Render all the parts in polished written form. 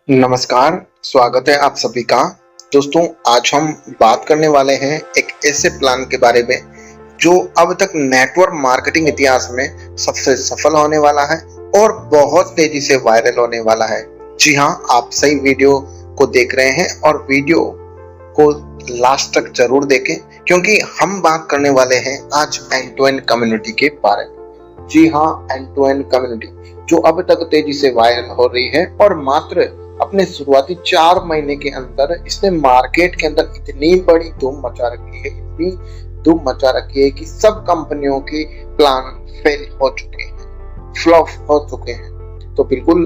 नमस्कार, स्वागत है आप सभी का। दोस्तों, आज हम बात करने वाले हैं एक ऐसे प्लान के बारे में जो अब तक नेटवर्क मार्केटिंग इतिहास में सबसे सफल होने वाला है और बहुत तेजी से वायरल होने वाला है। जी हाँ, आप सही वीडियो को देख रहे हैं और वीडियो को लास्ट तक जरूर देखें क्योंकि हम बात करने वाले हैं आज एंड टू एंड कम्युनिटी के बारे में। जी हाँ, एंड टू एंड कम्युनिटी जो अब तक तेजी से वायरल हो रही है और मात्र अपने शुरुआती 4 महीने के अंदर इसने मार्केट के अंदर इतनी बड़ी धूम मचा रखी है, इतनी धूम मचा रखी है कि सब कंपनियों के प्लान फेल हो चुके हैं, फ्लॉप हो चुके हैं। तो बिल्कुल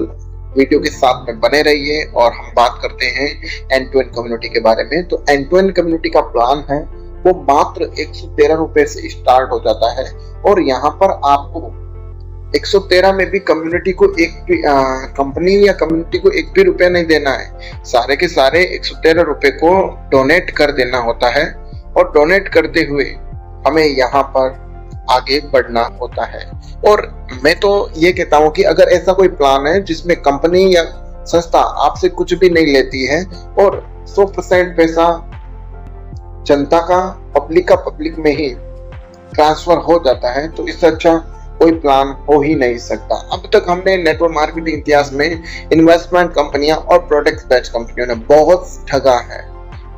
वीडियो के साथ में बने रहिए और हम बात करते हैं एंड टू एंड कम्युनिटी के बारे में। तो एंड टू एंड कम्युनिटी का प्लान है वो मात्र 113 रुपए से स्टार्ट हो जाता है और यहाँ पर आपको 113 में भी कम्युनिटी को एक भी कंपनी या कम्युनिटी को एक भी रुपया नहीं देना है। सारे के सारे 113 रुपए को डोनेट कर देना होता है और डोनेट करते हुए हमें यहाँ पर आगे बढ़ना होता है। और मैं तो ये कहता हूँ कि अगर ऐसा कोई प्लान है जिसमें कंपनी या संस्था आपसे कुछ भी नहीं लेती है और 100% पैसा जनता का, पब्लिक में ही ट्रांसफर हो जाता है, तो इससे अच्छा कोई प्लान हो ही नहीं सकता। अब तक हमने नेटवर्क मार्केटिंग इतिहास में इन्वेस्टमेंट कंपनियां और प्रोडक्ट बैच कंपनियों ने बहुत ठगा है।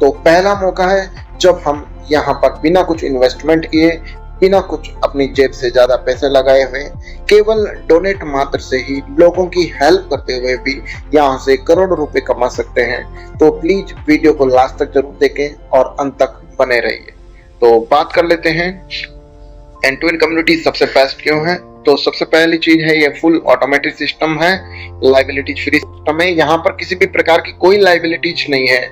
तो पहला मौका है जब हम यहाँ पर बिना कुछ इन्वेस्टमेंट किए, बिना कुछ अपनी जेब से ज्यादा पैसे लगाए हुए, केवल डोनेट मात्र से ही लोगों की हेल्प करते हुए भी यहाँ से करोड़ों रुपए कमा सकते हैं। तो प्लीज वीडियो को लास्ट तक जरूर देखें और अंत तक बने रहिए। तो बात कर लेते हैं एंड टू एंड कम्युनिटी सबसे बेस्ट क्यों है। तो सबसे पहली चीज है ये फुल ऑटोमेटेड सिस्टम है, लाइबिलिटी फ्री सिस्टम है, यहाँ पर किसी भी प्रकार की कोई लाइबिलिटीज नहीं है।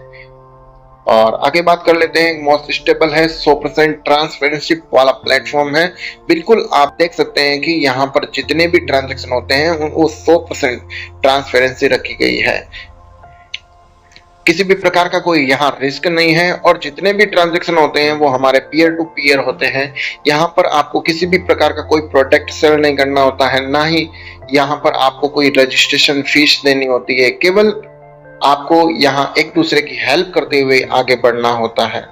और आगे बात कर लेते हैं, मोस्ट स्टेबल है, 100% ट्रांसपेरेंसी वाला प्लेटफॉर्म है। बिल्कुल आप देख सकते हैं कि यहाँ पर जितने भी ट्रांजेक्शन होते हैं वो 100% ट्रांसपेरेंसी रखी गई है, किसी भी प्रकार का कोई यहाँ रिस्क नहीं है और जितने भी ट्रांजैक्शन होते हैं वो हमारे पीयर टू पीयर होते हैं। यहाँ पर आपको किसी भी प्रकार का कोई प्रोडक्ट सेल नहीं करना होता है, ना ही यहाँ पर आपको कोई रजिस्ट्रेशन फीस देनी होती है। केवल आपको यहाँ एक दूसरे की हेल्प करते हुए आगे बढ़ना होता है।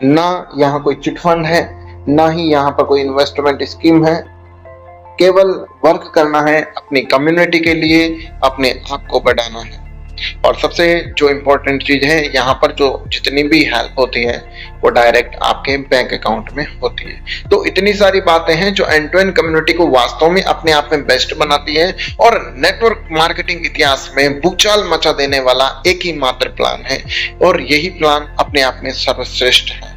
ना यहाँ कोई चिट फंड है, ना ही यहाँ पर कोई इन्वेस्टमेंट स्कीम है। केवल वर्क करना है अपनी कम्युनिटी के लिए, अपने आप को बढ़ाना है। और सबसे जो इम्पोर्टेंट चीज है, यहाँ पर जो जितनी भी हेल्प होती है वो डायरेक्ट आपके बैंक अकाउंट में होती है। तो इतनी सारी बातें हैं जो एंड टू एंड कम्युनिटी को वास्तव में अपने आप में बेस्ट बनाती है और नेटवर्क मार्केटिंग इतिहास में भूचाल मचा देने वाला एक ही मात्र प्लान है और यही प्लान अपने आप में सर्वश्रेष्ठ है।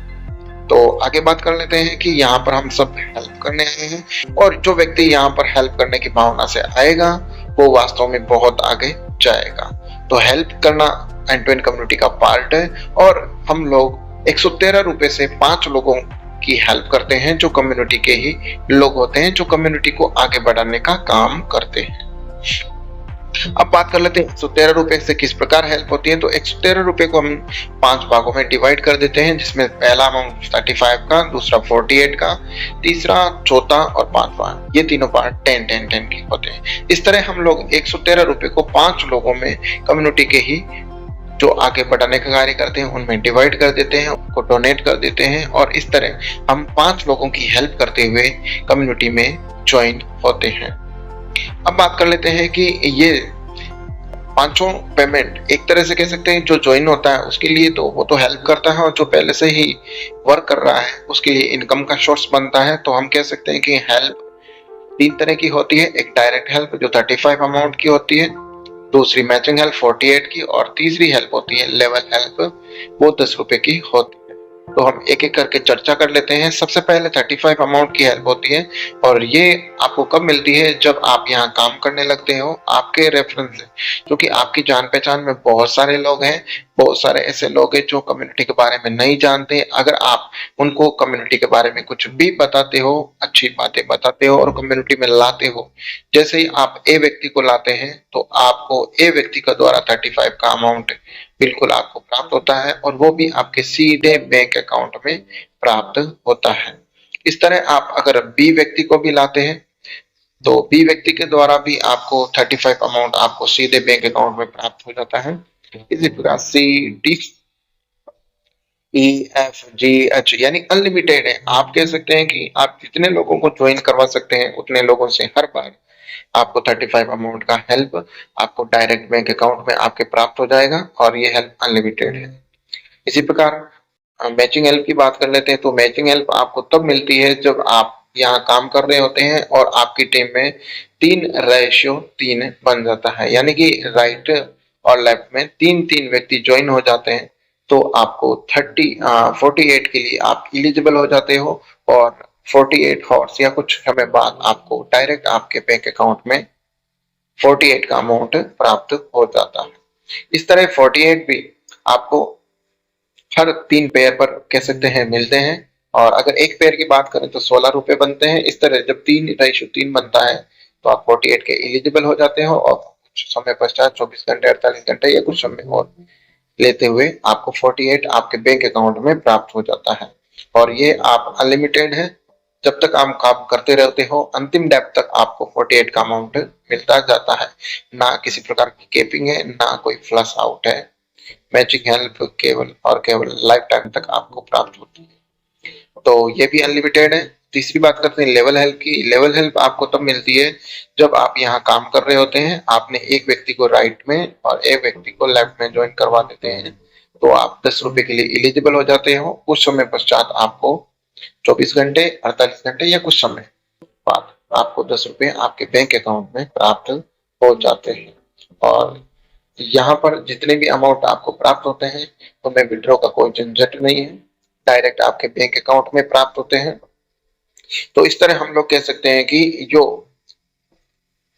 तो आगे बात कर लेते हैं कि यहाँ पर हम सब हेल्प करने आए हैं और जो व्यक्ति यहाँ पर हेल्प करने की भावना से आएगा वो वास्तव में बहुत आगे जाएगा। तो हेल्प करना एंड टू एंड कम्युनिटी का पार्ट है और हम लोग 113 रुपए से 5 लोगों की हेल्प करते हैं जो कम्युनिटी के ही लोग होते हैं, जो कम्युनिटी को आगे बढ़ाने का काम करते हैं। अब बात कर लेते हैं 113 रुपए से किस प्रकार हेल्प होती है। तो 113 रुपए को हम 5 भागों में डिवाइड कर देते हैं, जिसमें पहला अमाउंट 35 का, दूसरा 48 का, तीसरा, चौथा और 5वां, ये तीनों पार्ट 10 के होते हैं। इस तरह हम लोग 113 रुपए को 5 लोगों में कम्युनिटी के ही जो आगे बढ़ाने का कार्य करते हैं उनमें डिवाइड कर देते हैं, उनको डोनेट कर देते हैं और इस तरह हम 5 लोगों की हेल्प करते हुए कम्युनिटी में ज्वाइन होते हैं। अब बात कर लेते हैं कि ये 5 पेमेंट एक तरह से कह सकते हैं जो ज्वाइन होता है उसके लिए तो वो तो हेल्प करता है और जो पहले से ही वर्क कर रहा है उसके लिए इनकम का सोर्स बनता है। तो हम कह सकते हैं कि हेल्प 3 तरह की होती है। एक डायरेक्ट हेल्प जो 35 अमाउंट की होती है, दूसरी मैचिंग हेल्प 48 की और तीसरी हेल्प होती है लेवल हेल्प, वो 10 रुपए की होती है। तो हम एक एक करके चर्चा कर लेते हैं। सबसे पहले 35 अमाउंट की हेल्प होती है और ये आपको कब मिलती है, जब आप यहाँ काम करने लगते हो आपके रेफरेंस से, क्योंकि आपकी जान पहचान में बहुत सारे लोग हैं, बहुत सारे ऐसे लोग हैं जो कम्युनिटी के बारे में नहीं जानते। अगर आप उनको कम्युनिटी के बारे में कुछ भी बताते हो, अच्छी बातें बताते हो और कम्युनिटी में लाते हो, जैसे ही आप ए व्यक्ति को लाते हैं तो आपको ए व्यक्ति का द्वारा 35 का अमाउंट बिल्कुल आपको प्राप्त होता है और वो भी आपके सीधे बैंक अकाउंट में प्राप्त होता है। इस तरह आप अगर बी व्यक्ति को भी लाते हैं तो बी व्यक्ति के द्वारा भी आपको 35 अमाउंट आपको सीधे बैंक अकाउंट में प्राप्त हो जाता है। इसी प्रकार सी, डी, ई, एफ, जी, एच यानी अनलिमिटेड है। आप कह सकते हैं कि आप जितने लोगों को ज्वाइन करवा सकते हैं उतने लोगों से हर बार आपको 35 अमाउंट का हेल्प आपको डायरेक्ट बैंक अकाउंट में आपके प्राप्त हो जाएगा और ये हेल्प अनलिमिटेड है। इसी प्रकार मैचिंग हेल्प की बात कर लेते हैं। तो मैचिंग हेल्प आपको तब मिलती है जब आप यहाँ काम कर रहे होते हैं और आपकी टीम में 3:3 बन जाता है, यानी कि राइट और लेफ्ट में 3-3 व्यक्ति ज्वाइन हो जाते हैं। तो आपको 48 के लिए आप इलिजिबल हो जाते हो और 48 हॉर्स या कुछ समय बाद आपको डायरेक्ट आपके बैंक अकाउंट में 48 का अमाउंट प्राप्त हो जाता है। इस तरह 48 भी आपको हर 3 पेयर पर कह सकते हैं मिलते हैं। और अगर एक पेयर की बात करें तो 16 रुपए बनते हैं। इस तरह जब 3:3 बनता है तो आप 48 के एलिजिबल हो जाते हो और कुछ समय पश्चात 24 घंटे, 48 घंटे या कुछ समय और लेते हुए आपको 48 आपके बैंक अकाउंट में प्राप्त हो जाता है। और ये आप अनलिमिटेड है, जब तक आप काम करते रहते हो अंतिम डेप तक आपको 48 का अमाउंट मिलता जाता है। ना किसी प्रकार की केपिंग है, ना कोई फ्लश आउट है। मैचिंग हेल्प केवल और केवल लाइफ टाइम तक आपको प्राप्त होती है। तो ये भी अनलिमिटेड है। तीसरी बात करते हैं लेवल हेल्प की। लेवल हेल्प आपको तब मिलती है जब आप यहाँ काम कर रहे होते हैं, आपने एक व्यक्ति को राइट में और एक व्यक्ति को लेफ्ट में ज्वाइन करवा देते हैं, तो आप 10 रुपए के लिए एलिजिबल हो जाते हो। कुछ समय पश्चात आपको 24 घंटे, 48 घंटे या कुछ समय बाद आपको 10 रुपए आपके बैंक अकाउंट में प्राप्त हो जाते हैं। और यहाँ पर जितने भी अमाउंट आपको प्राप्त होते हैं उनमें विड्रॉ का कोई झंझट नहीं है, डायरेक्ट आपके बैंक अकाउंट में प्राप्त होते हैं। तो इस तरह हम लोग कह सकते हैं कि जो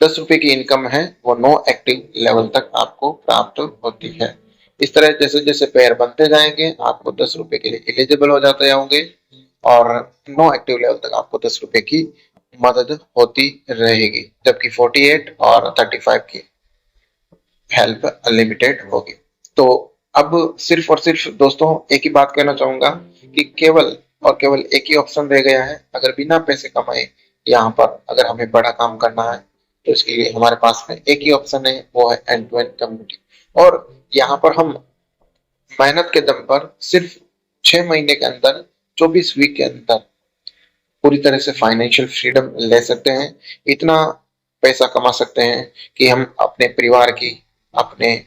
10 रुपए की इनकम है वो नो एक्टिव लेवल तक आपको प्राप्त होती है। इस तरह जैसे जैसे पेयर बनते जाएंगे आपको 10 रुपए के लिए एलिजिबल हो जाते होंगे और नो एक्टिव लेवल तक आपको 10 रुपए की मदद होती रहेगी, जबकि 48 और 35 की हेल्प अनलिमिटेड होगी। तो अब सिर्फ और सिर्फ दोस्तों एक ही बात कहना चाहूंगा कि केवल और केवल एक ही ऑप्शन रह गया है। अगर बिना पैसे कमाए यहाँ पर अगर हमें बड़ा काम करना है तो इसके लिए हमारे पास में एक ही ऑप्शन है, वो है एंड टू एंड कम्युनिटी। और यहाँ पर हम मेहनत के दम पर सिर्फ 6 महीने के अंदर, 24 वीक के अंदर पूरी तरह से फाइनेंशियल फ्रीडम ले सकते हैं। इतना पैसा कमा सकते हैं कि हम अपने परिवार की, अपने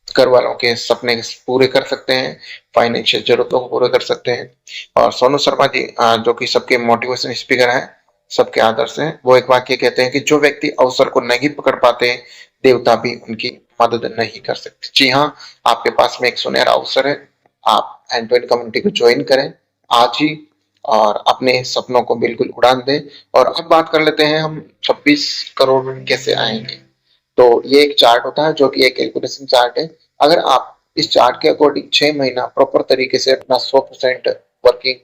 घर वालों के सपने पूरे कर सकते हैं, फाइनेंशियल जरूरतों को पूरे कर सकते हैं। और सोनू शर्मा जी जो कि सबके मोटिवेशन स्पीकर हैं, सबके आदर्श हैं, वो एक वाक्य कहते हैं कि जो व्यक्ति अवसर को नहीं पकड़ पाते देवता भी उनकी मदद नहीं कर सकते। जी हाँ, आपके पास में एक सुनहरा अवसर है। आप एंड टू एंड कम्युनिटी को ज्वाइन करें आज ही और अपने सपनों को बिल्कुल उड़ान दें। और अब बात कर लेते हैं हम 26 करोड़ में कैसे आएंगे। तो ये एक चार्ट होता है जो कि एक कैलकुलेशन चार्ट है। अगर आप इस चार्ट के अकॉर्डिंग 6 महीना प्रॉपर तरीके से अपना 100% वर्किंग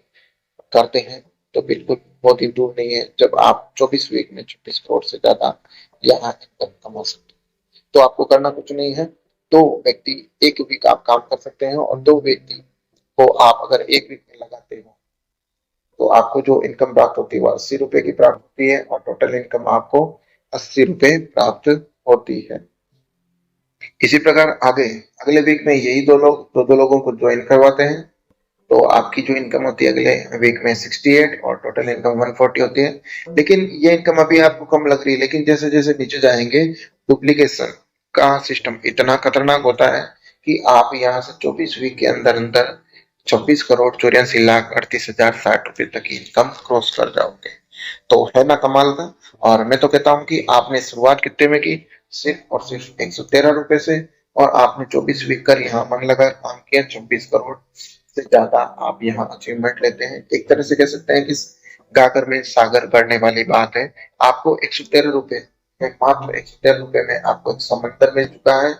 करते हैं तो बिल्कुल बहुत ही दूर नहीं है जब आप 24 वीक में 24 करोड़ से ज्यादा यहाँ इनकम कमा सकते हैं। तो आपको करना कुछ नहीं है। दो व्यक्ति एक वीक आप काम कर सकते हैं और दो व्यक्ति को आप अगर एक वीक में लगाते हो तो आपको जो इनकम प्राप्त होती है वो 80 रुपए की प्राप्त होती है और टोटल इनकम आपको 80 रुपए प्राप्त होती है। इसी प्रकार आगे अगले वीक में यही दो लोगों को ज्वाइन करवाते हैं तो आपकी जो इनकम होती है अगले वीक में 68 और टोटल इनकम 140 होती है। लेकिन ये इनकम अभी आपको कम लग रही है, लेकिन जैसे जैसे नीचे जाएंगे डुप्लीकेशन का सिस्टम इतना खतरनाक होता है कि आप यहाँ से 24 वीक के अंदर अंदर 26,84,38,060 रुपए तक की इनकम क्रॉस कर जाओगे। तो है ना कमाल का। और मैं तो कहता हूँ कि आपने शुरुआत कितने में की, सिर्फ और सिर्फ 113 रुपए से, और आपने 24 वीक कर यहाँ मन लगा काम किया, 26 करोड़ से ज्यादा आप यहाँ अचीवमेंट लेते हैं। एक तरह से कह सकते हैं कि गागर में सागर बढ़ने वाली बात है। आपको 113 रुपए में, मात्र 113 रुपए में आपको एक समंदर मिल चुका है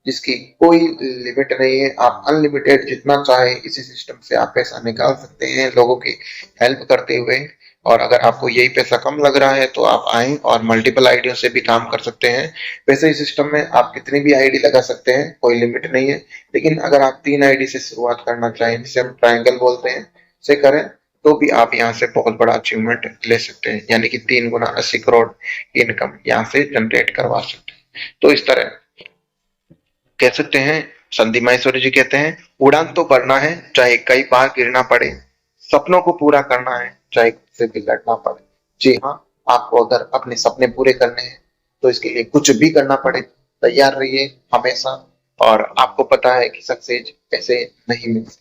जिसकी कोई लिमिट नहीं है। आप अनलिमिटेड जितना चाहे इसी सिस्टम से आप पैसा निकाल सकते हैं लोगों की हेल्प करते हुए। और अगर आपको यही पैसा कम लग रहा है तो आप आए और मल्टीपल आईडियों से भी काम कर सकते हैं। वैसे ही सिस्टम में आप कितनी भी आईडी लगा सकते हैं, कोई लिमिट नहीं है। लेकिन अगर आप 3 आईडी से शुरुआत करना चाहें, जिसे हम ट्रायंगल बोलते हैं, से करें तो भी आप यहाँ से बहुत बड़ा अचीवमेंट ले सकते हैं, यानी कि 3 गुना 80 करोड़ इनकम यहाँ से जनरेट करवा सकते हैं। तो इस तरह कह सकते हैं, संदीप माहेश्वरी जी कहते हैं, उड़ान तो भरना है चाहे कई बार गिरना पड़े, सपनों को पूरा करना है चाहे खुद से भी लड़ना पड़े। जी हाँ, आपको अगर अपने सपने पूरे करने हैं तो इसके लिए कुछ भी करना पड़े, तैयार रहिए हमेशा। और आपको पता है कि सक्सेस ऐसे नहीं मिलती,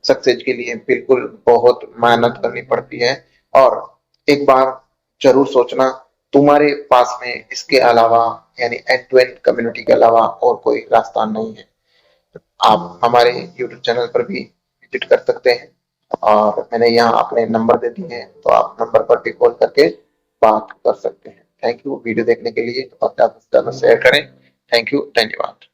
सक्सेस के लिए बिल्कुल बहुत मेहनत करनी पड़ती है। और एक बार जरूर सोचना, तुम्हारे पास में इसके अलावा यानी एंड टू एंड कम्युनिटी के अलावा और कोई रास्ता नहीं है। आप हमारे यूट्यूब चैनल पर भी विजिट कर सकते हैं, और मैंने यहाँ अपने नंबर दे दिए हैं, तो आप नंबर पर भी कॉल करके बात कर सकते हैं। थैंक यू वीडियो देखने के लिए, और ज़्यादा से ज़्यादा शेयर करें। थैंक यू, धन्यवाद।